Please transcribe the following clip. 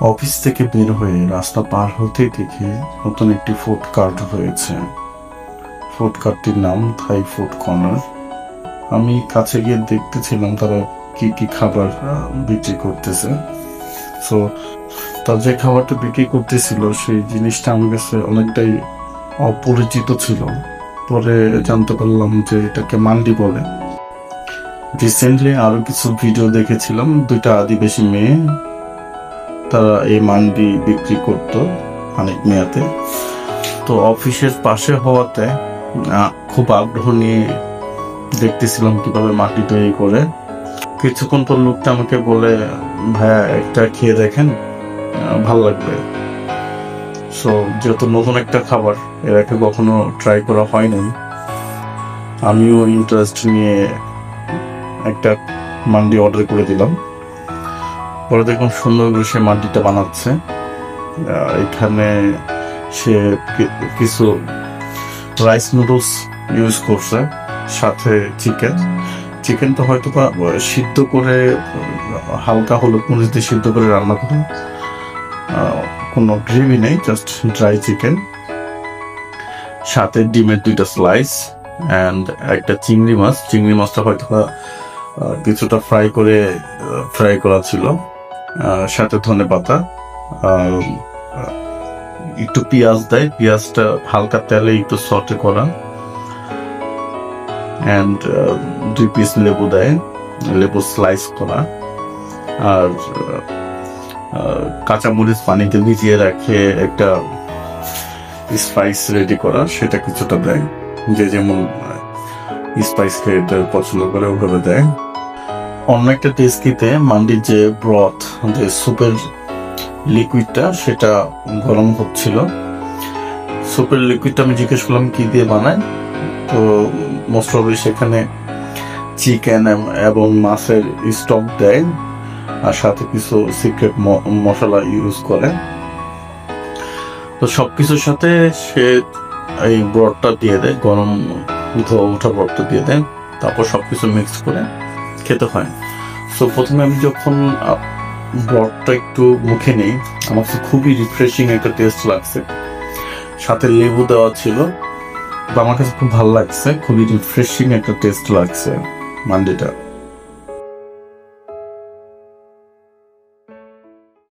Office থেকে বের হয়ে রাস্তা পার হতেই দেখি নতুন একটি ফুড কার্ট রয়েছে। ফুড কার্টটির নাম থাই ফুড কর্নার। আমি কাছে গিয়ে দেখতেছিলাম তারা কি কি খাবার বিক্রি করতেছে। সো তার যে খাবারটা বিক্রি করতেছিল সেই জিনিসটা আমার কাছে অনেকটাই অপরিচিত ছিল। পরে জানতে পারলাম যে এটাকে মান্ডি বলে। রিসেন্টলি আরো কিছু ভিডিও দেখেছিলাম, দুইটা আদিবাসী মেয়ে তারা এই মান্ডি বিক্রি করতো অনেক মেয়াতে। তো অফিসের পাশে হওয়াতে খুব আগ্রহ নিয়ে দেখতেছিলাম কিভাবে মাটি তৈরি করে। কিছুক্ষণ পর লোকটা আমাকে বলে, ভাইয়া একটা খেয়ে দেখেন, ভাল লাগবে। সো যেহেতু নতুন একটা খাবার, এর আগে কখনো ট্রাই করা হয় নাই, আমিও ইন্টারেস্ট নিয়ে একটা মান্ডি অর্ডার করে দিলাম। পরে দেখুন সুন্দর করে সে মান্ডিটা বানাচ্ছে। এখানে সে কিছু রাইস নুডলস ইউজ করছে, সাথে চিকেনটা হয়তো বা সিদ্ধ করে হালকা হলুদ মরিচ দিয়ে সিদ্ধ করে রান্না করে, কোনো গ্রেভি নেই, জাস্ট ড্রাই চিকেন, সাথে ডিমের 2টা স্লাইস অ্যান্ড একটা চিংড়ি মাছটা হয়তো কিছুটা ফ্রাই করা ছিল, সাথে ধনেপাতা, একটু পেঁয়াজ দেয়, পেঁয়াজটা হালকা তেলে একটু সটে করা, অ্যান্ড 2 পিস লেবু দেয়, লেবু স্লাইস করা, আর কাঁচামরিচ পানিতে ভিজিয়ে রাখে একটা স্পাইস রেডি করা, সেটা কিছুটা দেয়, যে যেমন স্পাইস খেতে পছন্দ করে ওভাবে দেয়। অন্য একটা টেস্কিতে মান্ডির যে ব্রথ, যে সুপের লিকুইডটা, সেটা গরম হচ্ছিল। সুপের লিকুইডটা আমি জিজ্ঞেস করলাম কি দিয়ে বানায়, তো মোস্ট প্রবাবলি সেখানে চিকেন এবং মাছের স্টক দেয়, আর সাথে কিছু সিক্রেট মশলা ইউজ করে। তো সবকিছুর সাথে সে এই ব্রডটা দিয়ে দেয়, গরম ওঠা ব্রডটা দিয়ে দেয়, তারপর সবকিছু মিক্স করে খেতে হয়। সো প্রথমে আমি যখন ব্রডটা একটু মুখে নেই, আমার কাছে খুবই রিফ্রেশিং একটা টেস্ট লাগছে, সাথে লেবু দেওয়া ছিল, আমার কাছে খুব ভালো লাগছে, খুবই রিফ্রেশিং একটা টেস্ট লাগছে মান্ডিটা।